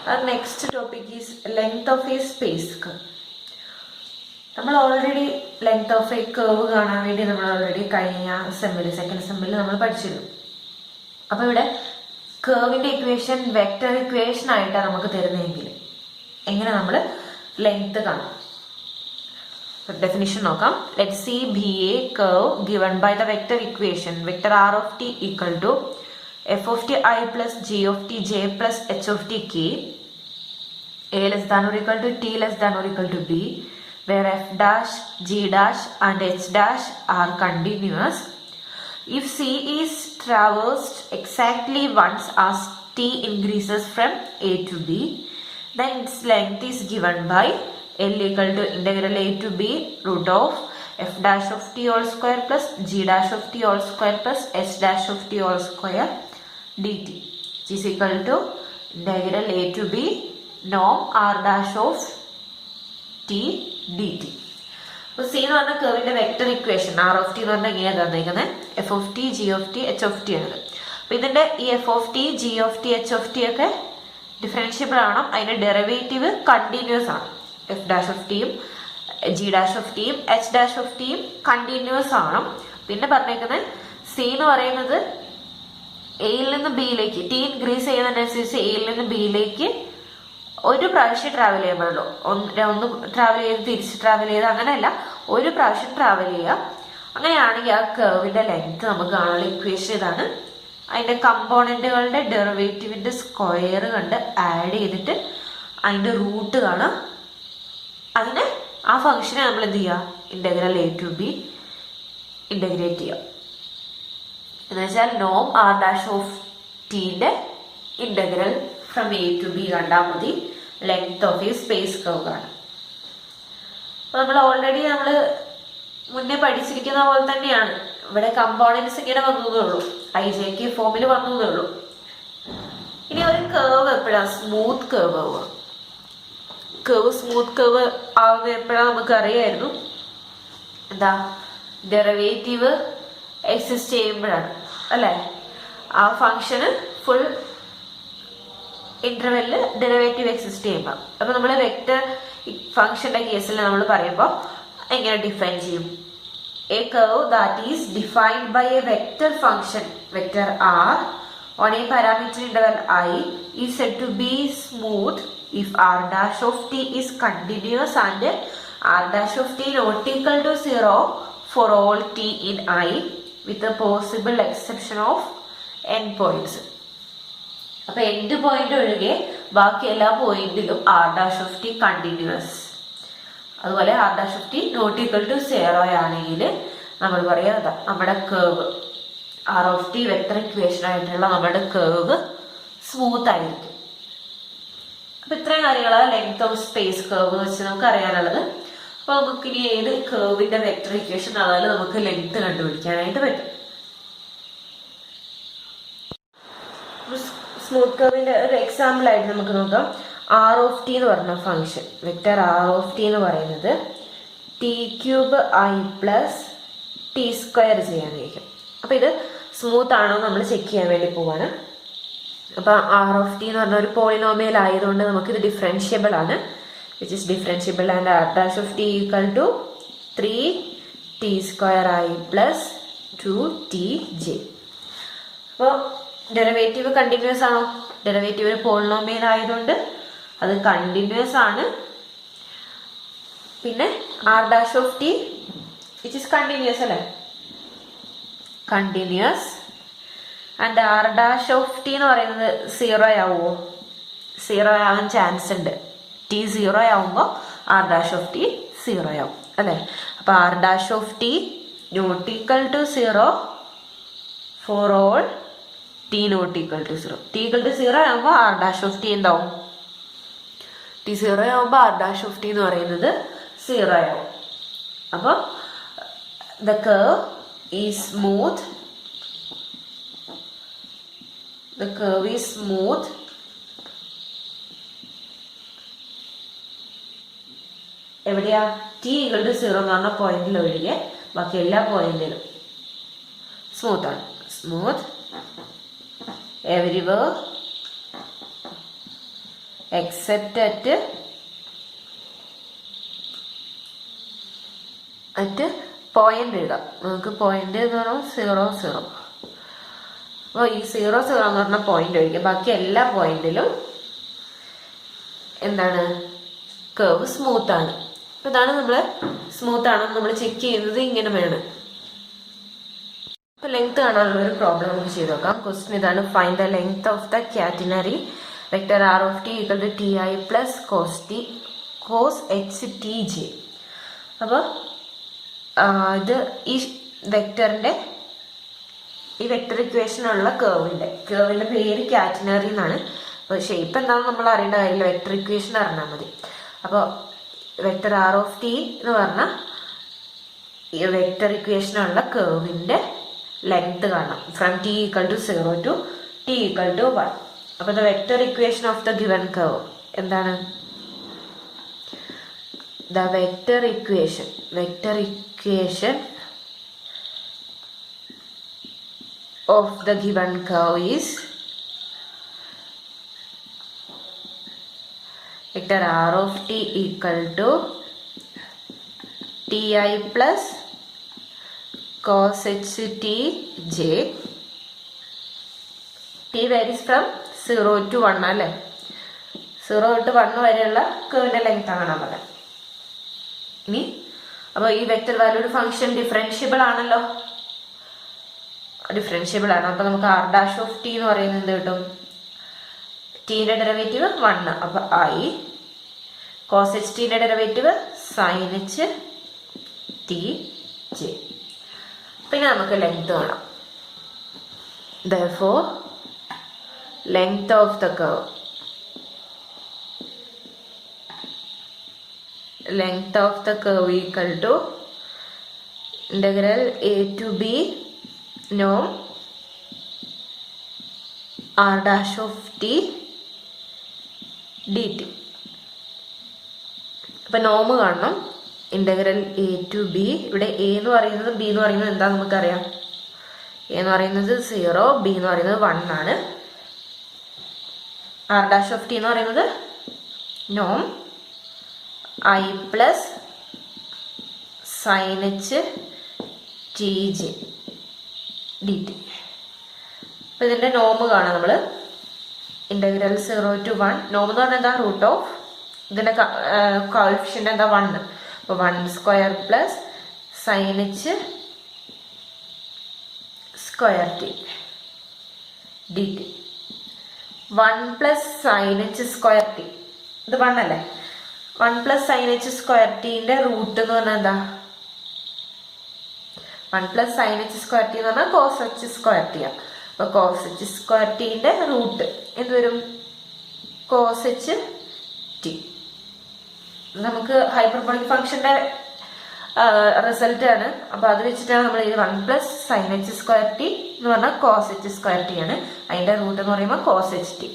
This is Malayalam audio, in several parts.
Our next topic is length of a space curve. നമ്മൾ already length of A curve കാണാൻ വേണ്ടി നമ്മൾ ഓൾറെഡി കഴിഞ്ഞ സെക്കൻഡ് സെമ്മിൽ നമ്മൾ പഠിച്ചിരുന്നു. അപ്പോൾ ഇവിടെ കർവിന്റെ ഇക്വേഷൻ വെക്ടർ ഇക്വേഷൻ ആയിട്ടാണ് നമുക്ക് തരുന്നതെങ്കിൽ എങ്ങനെ നമ്മൾ ലെങ്ത് കാണാം. ഡെഫിനിഷൻ നോക്കാം. Let C be a curve given by the vector equation vector r of t equal to f of t i plus g of t j plus h of t k a less than or equal to t less than or equal to b, where f dash, g dash and h dash are continuous. If c is traversed exactly once as t increases from a to b, then its length is given by L equal to integral a to b root of f dash of t whole square plus g dash of t whole square plus h dash of t whole square dt, which is equal to integral a to b norm r dash of t dt. അപ്പോൾ സി എന്ന് പറഞ്ഞ കർവിന്റെ vector equation r of t എന്ന് പറഞ്ഞാൽ എങ്ങനെയാണ് തന്നിരിക്കുന്നത്? F of t, g of t, h of t ആണ്. അപ്പോൾ ഇതിന്റെ ഈ f of t, g of t, h of t ഒക്കെ ഡിഫറൻഷ്യബിൾ ആണ്. അതിന്റെ ഡെറിവേറ്റീവ് കണ്ടിന്യൂസ് ആണ്. എഫ് ഡാഷ് ഓഫ് ടിയും ജി ഡാഷ് ഓഫ് ടിയും എച്ച് ഡാഷ് ഓഫ് ടിയും കണ്ടിന്യൂസ് ആണ്. പിന്നെ പറഞ്ഞേക്കുന്നത് സി എന്ന് പറയുന്നത് എയിൽ നിന്ന് ബിയിലേക്ക് ടി ഇൻക്രീസ് ചെയ്യുന്നതിനനുസരിച്ച് എയിൽ നിന്ന് ബിയിലേക്ക് ഒരു പ്രാവശ്യം ട്രാവൽ ചെയ്യാൻ പാടുള്ളൂ. ഒന്ന് ട്രാവൽ ചെയ്ത് തിരിച്ച് ട്രാവൽ ചെയ്ത് അങ്ങനെയല്ല, ഒരു പ്രാവശ്യം ട്രാവൽ ചെയ്യുക. അങ്ങനെയാണെങ്കിൽ ആ കർവിന്റെ ലെങ്ത് നമുക്ക് കാണാനുള്ള ഇക്വേഷൻ ഇതാണ്. അതിന്റെ കമ്പോണന്റുകളുടെ ഡെറിവേറ്റീവിന്റെ സ്ക്വയർ കണ്ട് ആഡ് ചെയ്തിട്ട് അതിന്റെ റൂട്ട് കാണാം. അതിന് ആ ഫംഗ്ഷനെ നമ്മൾ എന്ത് ചെയ്യുക? Integral a to b integrate ചെയ്യുക. എന്ന് വെച്ചാൽ നോം ആർ ഡാഷ് ഓഫ് ടീന്റെ integral from a to b കണ്ടാൽ മതി. ലെങ്ത് ഓഫ് ഈ സ്പേസ് കർവ് ആണ്. അപ്പൊ നമ്മൾ ഓൾറെഡി മുന്നേ പഠിച്ചിരിക്കുന്ന പോലെ തന്നെയാണ്. ഇവിടെ കമ്പോണൻസ് ഇങ്ങനെ വന്നതേ ഉള്ളൂ, ഐ ജെ കെ ഫോമിൽ വന്നതേ ഉള്ളൂ. ഇനി ഒരു കർവ് എപ്പോഴാണ് സ്മൂത്ത് കർവ് ആവുക? സ്മൂത്ത് കർവ് ആവുന്ന എപ്പോഴാണ് നമുക്ക് അറിയായിരുന്നു. എന്താ? ഡെറിവേറ്റീവ് എക്സിസ്റ്റ് ചെയ്യുമ്പോഴാണ് അല്ലെ? ആ ഫംഗ്ഷന് ഫുൾ ഇന്റർവെല്ലിൽ ഡെറിവേറ്റീവ് എക്സിസ്റ്റ് ചെയ്യുമ്പോൾ. അപ്പൊ നമ്മൾ വെക്ടർ ഫംഗ്ഷന്റെ കേസിൽ നമ്മൾ പറയുമ്പോൾ എങ്ങനെ ഡിഫൈൻ ചെയ്യും? A curve that is defined by a vector function vector r on a parameter interval I is said to be smooth if r dash of t is continuous and r dash of t not equal to 0 for all t in I with a possible exception of end points. അപ്പൊ എൻഡ് പോയിന്റ് ഒഴികെ ബാക്കി എല്ലാ പോയിന്റിലും r dash of t continuous. അതുപോലെ r dash of t not equal to 0 ആണെങ്കിൽ നമ്മൾ പറയാ നമ്മുടെ curve r of t vector equation ആയിട്ടുള്ള നമ്മുടെ കർവ് സ്മൂത്ത് ആയിരിക്കും. അപ്പൊ ഇത്രയും കാര്യങ്ങളാണ് ലെങ്ത് ഓഫ് സ്പേസ് കർവ് വെച്ച് നമുക്ക് അറിയാനുള്ളത്. അപ്പൊ നമുക്ക് ഇനി ഏത് കർവിന്റെ വെക്ടർ ഇക്വേഷൻ ആയാലും നമുക്ക് ലെങ്ത് കണ്ടുപിടിക്കാനായിട്ട് പറ്റും. സ്മൂത്ത് കർവിന്റെ ഒരു എക്സാമ്പിൾ ആയിട്ട് നമുക്ക് നോക്കാം. ആർ ഓഫ് ടി എന്ന് പറഞ്ഞ function vector r of t എന്ന് പറയുന്നത് t cube i plus t square ചെയ്യാനായിരിക്കും. അപ്പൊ ഇത് സ്മൂത്ത് ആണോ നമ്മൾ ചെക്ക് ചെയ്യാൻ വേണ്ടി പോവാണ്. അപ്പൊ ആർ ഓഫ് ടി എന്ന് പറഞ്ഞ ഒരു പോളിനോമിയൽ ആയതുകൊണ്ട് നമുക്ക് ഇത് ഡിഫറൻഷ്യബിൾ ആണ്. Which is differentiable and r dash of t equal to 3t square i plus 2tj. അപ്പോൾ ഡെറിവേറ്റീവ് കണ്ടിന്യൂസ് ആണോ? ഡെറിവേറ്റീവ് ഒരു പോളിനോമിയൽ ആയതുകൊണ്ട് അത് കണ്ടിന്യൂസ് ആണ്. പിന്നെ r dash of t which is continuous അല്ലേ? Continuous. And r dash of t എന്ന് പറയുന്നത് 0 ആവുമോ? 0 ആവാൻ ചാൻസ് ഉണ്ട്. ടി 0 ആവുമ്പോൾ ആർ ഡാഷ് ഓഫ് ടി 0 ആവും അല്ലെ? അപ്പൊ r dash of t not equal to 0 for all t not equal to 0. T equal to 0 ആകുമ്പോൾ ആർ ഡാഷ് ഓഫ് ടി എന്താവും? ടി 0 ആകുമ്പോൾ ആർ ഡാഷ് ഓഫ് ടി എന്ന് പറയുന്നത് 0 ആവും. അപ്പൊ the curve is smooth. The curve is smooth എവിടെയാ? ടി ഈക്വൽ ടു 0 എന്ന് പറഞ്ഞ പോയിന്റിൽ ഒഴികെ ബാക്കി എല്ലാ പോയിന്റിലും സ്മൂത്ത് ആണ്. Smooth everywhere except at point എഴുതാം. നമുക്ക് പോയിന്റ് എന്ന് പറഞ്ഞാൽ 0 0. അപ്പോൾ ഈ 0 0 എന്ന് പറഞ്ഞ പോയിന്റ് ഒഴിക്കും. ബാക്കി എല്ലാ പോയിന്റിലും എന്താണ്, കർവ് സ്മൂത്ത് ആണ്. അപ്പോൾ ഇതാണ് നമ്മൾ സ്മൂത്ത് ആണെന്ന് നമ്മൾ ചെക്ക് ചെയ്യുന്നത് ഇങ്ങനെ വേണം. അപ്പോൾ ലെങ്ത് കാണാനുള്ള ഒരു പ്രോബ്ലം നമുക്ക് ചെയ്ത് നോക്കാം. ക്വസ്റ്റ്യൻ ഇതാണ്. Find the length of the catenary vector r of t equal to t i plus cos h t j. അപ്പോൾ ഇത് ഈ വെക്ടറിന്റെ ഈ വെക്ടർ ഇക്വേഷനുള്ള കേർവിന്റെ പേര് കാറ്റനറി എന്നാണ്. അപ്പോൾ ഷേപ്പ് എന്താണെന്ന് നമ്മൾ അറിയേണ്ട കാര്യമില്ല, വെക്ടർ ഇക്വേഷൻ അറിഞ്ഞാൽ മതി. അപ്പോൾ വെക്ടർ ആർ ഓഫ് ടി എന്ന് പറഞ്ഞാൽ ഈ വെക്ടർ ഇക്വേഷനുള്ള കേർവിന്റെ ലെങ്ത് കാണാം. From t equal to 0 to t equal to 1. അപ്പോൾ the vector equation of the given curve എന്താണ്? The vector equation of the given curve is vector r of t equal to ti plus cos h t j. t varies from 0 to 1 അല്ലേ? 0 to 1 വരെയുള്ള കർവിന്റെ ലെങ്ത് ആണ് നമ്മൾ. ഇനി അപ്പോൾ ഈ വെക്ടർ വാല്യൂഡ് ഫംഗ്ഷൻ ഡിഫറൻഷ്യബിൾ ആണല്ലോ, ഡിഫറൻഷ്യബിൾ ആണ്. അപ്പൊ നമുക്ക് ആർ ഡാഷ് ഓഫ് ടി എന്ന് പറയുന്നത് എന്ത് കിട്ടും? ടിന്റെ ഡെറിവേറ്റീവ് 1. അപ്പൊ ഐ കോസ് എച്ച് ടിന്റെ derivative sine h t j. പിന്നെ നമുക്ക് ലെങ്ത് കാണാം. therefore length of the curve equal to integral a to b norm r dash of t dt. അപ്പൊ നോം കാണണം. Integral a to b. ഇവിടെ എ എന്ന് പറയുന്നത് ബി എന്ന് പറയുന്നത് എന്താ നമുക്കറിയാം. എ എന്ന് പറയുന്നത് 0, ബി എന്ന് പറയുന്നത് 1 ആണ്. ആർ ഡാഷ് ഓഫ് ടി എന്ന് പറയുന്നത് നോം i plus sine h t j d t. അപ്പം ഇതിൻ്റെ നോം കാണാം നമ്മൾ. Integral 0 to 1. നോം എന്ന് പറഞ്ഞാൽ എന്താ? റൂട്ട് ഓഫ് ഇതിൻ്റെ കോഎഫിഷ്യൻ്റ് എന്താ? 1. അപ്പോൾ 1 square plus sine h square t d t. 1 plus sine h square t, ഇത് 1 അല്ലേ? 1 പ്ലസ് സൈൻ എച്ച് സ്ക്വയർ ടീന്റെ റൂട്ട് എന്ന് പറഞ്ഞാൽ എന്താ? 1 plus sine h square t എന്ന് പറഞ്ഞാൽ കോസ് എച്ച് സ്ക്വയർ ടി ആണ്. അപ്പൊ കോസ് എച്ച് സ്ക്വയർ ടീന്റെ റൂട്ട് എന്ത് വരും? Cos h t. നമുക്ക് ഹൈപ്പർബോളിക് ഫംഗ്ഷന്റെ റിസൾട്ട് ആണ്. അപ്പൊ അത് വെച്ചിട്ടാണ് നമ്മൾ ഇത് 1 plus sine h square t എന്ന് പറഞ്ഞാൽ കോസ് എച്ച് സ്ക്വയർ ടി ആണ്. അതിന്റെ റൂട്ട് എന്ന് പറയുമ്പോൾ കോസ് എച്ച് ടി.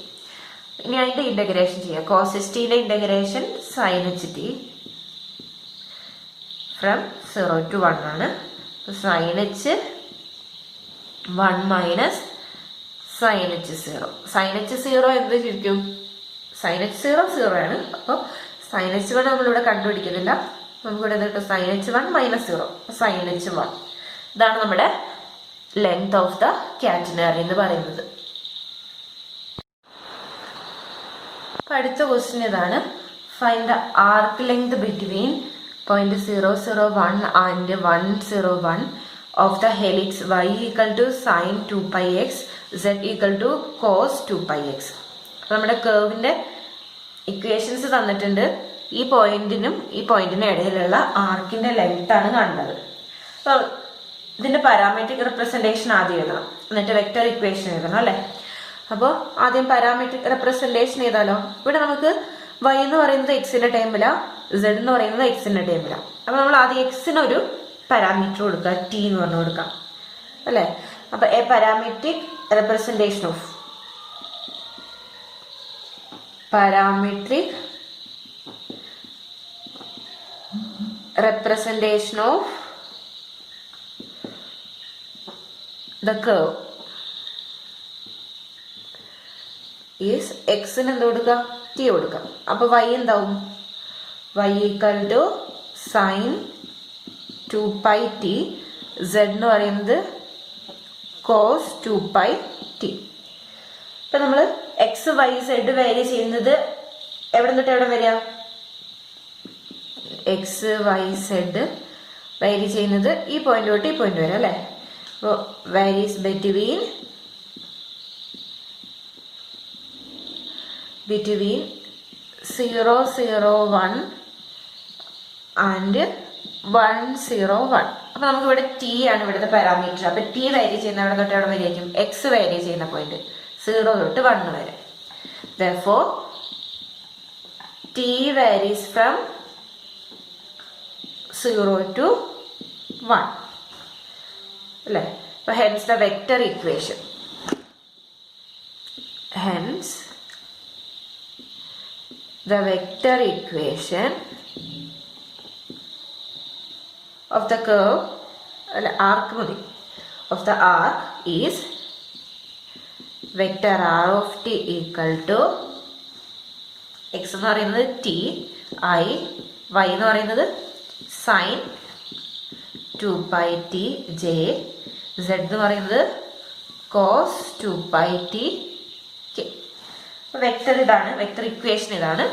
ഇനി അതിന്റെ ഇന്റഗ്രേഷൻ ചെയ്യാം. കോസ് എച്ച് ടിന്റെ integration sine h t from 0 to 1 ആണ്. Sine h 1 minus sine h 0. Sine h 0 എന്ത് ശരിക്കും? സൈൻ എച്ച് 0 0 ആണ്. അപ്പോൾ സൈൻ എച്ച് 1 നമ്മളിവിടെ കണ്ടുപിടിക്കുന്നില്ല. നമുക്കിവിടെ കിട്ടും sine h 1 minus 0, sine h 1. ഇതാണ് നമ്മുടെ ലെങ്ത് ഓഫ് ദ കാറ്റനറി എന്ന് പറയുന്നത്. അടുത്ത ക്വസ്റ്റ്യൻ ഇതാണ്. Find the arc length between point 0 0 1 and 1 0 1 of the helix y equal to sine 2 pi x z equal to cos 2 pi x. നമ്മുടെ കർവിന്റെ ഇക്വേഷൻസ് തന്നിട്ടുണ്ട്. ഈ പോയിന്റിനും ഈ പോയിന്റിനും ഇടയിലുള്ള ആർക്കിന്റെ ലെങ്ത് ആണ് കാണുന്നത്. അപ്പോൾ ഇതിന്റെ പാരാമെട്രിക് റെപ്രസെന്റേഷൻ ആദ്യം എഴുതണം, എന്നിട്ട് വെക്ടർ ഇക്വേഷൻ എഴുതണം അല്ലെ. അപ്പോൾ ആദ്യം പാരാമെട്രിക് റെപ്രസെന്റേഷൻ ചെയ്താലോ. ഇവിടെ നമുക്ക് y എന്ന് പറയുന്നത് എക്സിന്റെ ടൈമിലാ, z എന്ന് പറയുന്നത് എക്സിന്റെ ടൈമിലാ. അപ്പൊ നമ്മൾ ആദ്യം എക്സിന് ഒരു പാരാമീറ്റർ കൊടുക്കുക, t എന്ന് പറഞ്ഞു കൊടുക്കാം അല്ലെ. അപ്പൊ a parametric representation of the curve is എക്സിന് എന്ത് കൊടുക്കുക, ടി കൊടുക്കുക. അപ്പോൾ വൈ എന്താവും, y equal to sine 2πt, z എന്ന് പറയുന്നത് കോസ് 2πt. ഇപ്പം നമ്മൾ എക്സ് വൈ സെഡ് വേരി ചെയ്യുന്നത് എവിടെ തൊട്ട് എവിടെ വരിക, എക്സ് വൈ സെഡ് വേരി ചെയ്യുന്നത് ഈ പോയിന്റ് തൊട്ട് ഈ പോയിന്റ് വരെ അല്ലേ. അപ്പോൾ വാരീസ് ബിറ്റ്വീൻ 0, 0, 1 ആൻഡ് 1, 0, 1. അപ്പൊ നമുക്ക് ഇവിടെ ടി ആണ് ഇവിടുത്തെ പാരാമീറ്റർ. അപ്പൊ ടി വാരി ചെയ്യുന്ന എവിടെ തൊട്ട് എവിടെ വരെ ആയിരിക്കും, എക്സ് വാരി ചെയ്യുന്ന പോയിന്റ് 0 തൊട്ട് 1 വരെ. Therefore t varies from 0 to 1 അല്ലേ. അപ്പൊ hence the vector equation, hence the vector equation of the curve arc of the arc is vector r of t equal to x എന്ന് പറയുന്നത് t i, y എന്ന് പറയുന്നത് sin 2πt j, z എന്ന് പറയുന്നത് cos 2πt k. വെക്ടർ ഇതാണ്, വെക്ടർ ഇക്വേഷൻ ഇതാണ്.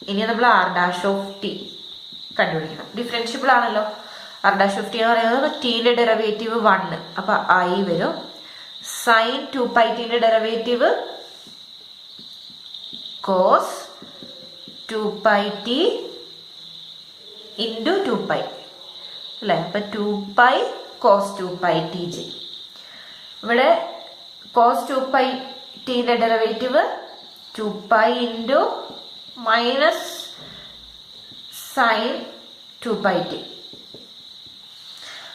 ഇനി നമ്മൾ r ഡാഷ് ഓഫ് ടി കണ്ടുപിടിക്കണം. ഡിഫറൻഷ്യബിൾ ആണല്ലോ. r ഡാഷ് ഓഫ് ടി എന്ന് പറയുന്നത് ടീന്റെ ഡെറിവേറ്റീവ് 1, അപ്പൊ i വരും. സൈൻ 2πtന്റെ ഡെറിവേറ്റീവ് കോസ് 2πt ഇൻറ്റു 2π അല്ലേ. അപ്പൊ 2π കോസ് 2πtj. ഇവിടെ കോസ് 2πtന്റെ derivative 2π into minus sine 2πt.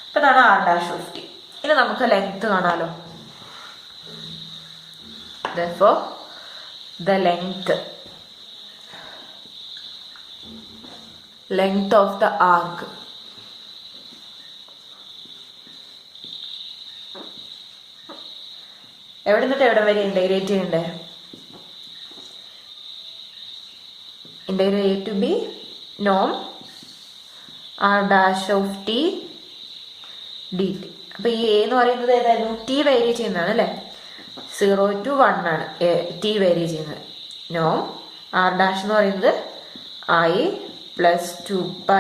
അപ്പൊ ഇതാണ് r ഡാഷ് ഓഫ് ടി. ഇനി നമുക്ക് ലെങ്ത് കാണാലോ. Therefore the length of the arc എവിടെ നിന്നിട്ട് എവിടെ വരെ ഇന്റഗ്രേറ്റ് ചെയ്യണ്ടേ, ഇന്റഗ്രേറ്റ് ടു ബി നോം r dash of t d t. അപ്പൊ ഈ a എന്ന് പറയുന്നത് ഏതായിരുന്നു, ടി വേരി ചെയ്യുന്നതാണ് അല്ലെ. 0 to 1 ആണ് ടി വേരി ചെയ്യുന്നത്. നോം r ഡാഷ് എന്ന് പറയുന്നത് i plus 2π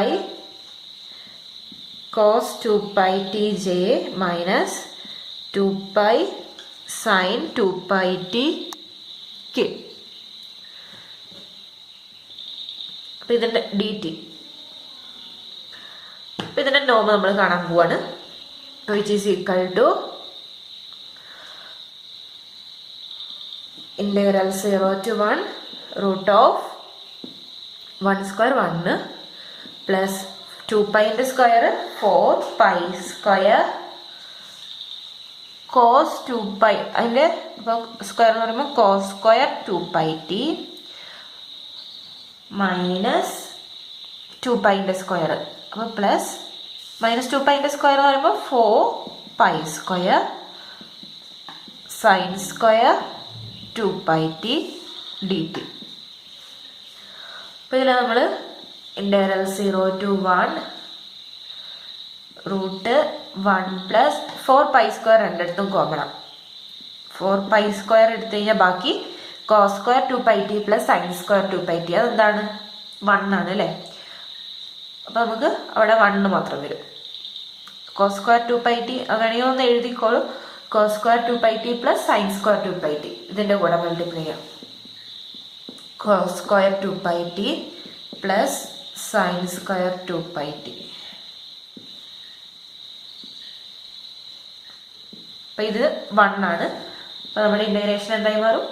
cos 2πtj minus 2π sine 2πtk. അപ്പൊ ഇതിന്റെ ഡി ടി, അപ്പൊ ഇതിന്റെ നോം നമ്മൾ കാണാൻ പോവാണ്. which is equal to integral 0 to 1 root of 1 square 1 plus 2π ന്റെ സ്ക്വയർ 4π സ്ക്വയർ cos 2π, അതിന്റെ സ്ക്വയർ എന്ന് പറയുമ്പോൾ cos സ്ക്വയർ 2πt മൈനസ് 2π ന്റെ സ്ക്വയർ, അപ്പോൾ പ്ലസ് മൈനസ് 2π ന്റെ സ്ക്വയർ എന്ന് പറയുമ്പോൾ 4π square sine square 2πt dt. അപ്പോൾ ഇതിൽ നമ്മൾ integral 0 to 1 root 1 plus 4π square രണ്ടിടത്തും കോമൺ ആണ്. 4π സ്ക്വയർ എടുത്തു കഴിഞ്ഞാൽ ബാക്കി cos square 2πt plus sine square 2πt, അതെന്താണ് 1 ആണ് അല്ലേ. അപ്പൊ നമുക്ക് അവിടെ 1 മാത്രം വരും. കോസ് സ്ക്വയർ 2πt വേണമെങ്കിൽ ഒന്ന് എഴുതിക്കോളൂ. Cos square 2πt plus sine square 2πt ഇതിന്റെ കൂടെ മൾട്ടിപ്ലൈ ചെയ്യാം. Cos square 2πt plus sine square 2πt. അപ്പൊ ഇത് 1 ആണ്. അപ്പൊ നമ്മുടെ ഇന്റഗ്രേഷൻ എന്തായി മാറും,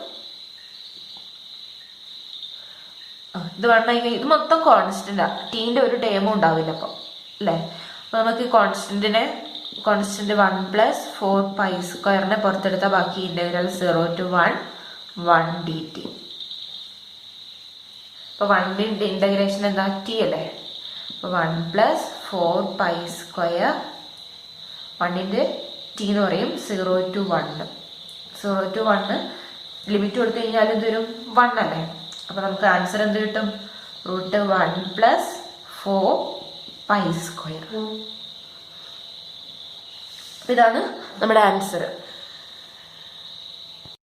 ഇത് 1 ആയി. ഇത് മൊത്തം കോൺസ്റ്റന്റ്, ടീന്റെ ഒരു ടേമും ഉണ്ടാവില്ല അപ്പൊ അല്ലേ. അപ്പൊ നമുക്ക് കോൺസ്റ്റന്റ് 1 പ്ലസ് 4π സ്ക്വയറിനെ പുറത്തെടുത്താൽ ബാക്കി ഇന്റഗ്രൽ 0 to 1 dt. അപ്പൊ 1ന്റെ ഇന്റഗ്രേഷൻ എന്താ, ടി അല്ലേ. അപ്പൊ 1 പ്ലസ് 4π സ്ക്വയർ, 1ന്റെ ടി എന്ന് പറയും 0 to 1. 0 to 1 ലിമിറ്റ് കൊടുത്തു കഴിഞ്ഞാൽ എന്ത് വരും? 1 അല്ലേ? അപ്പൊ നമുക്ക് ആൻസർ എന്ത് കിട്ടും? √1 + 4π². ഇതാണ് നമ്മുടെ ആൻസർ.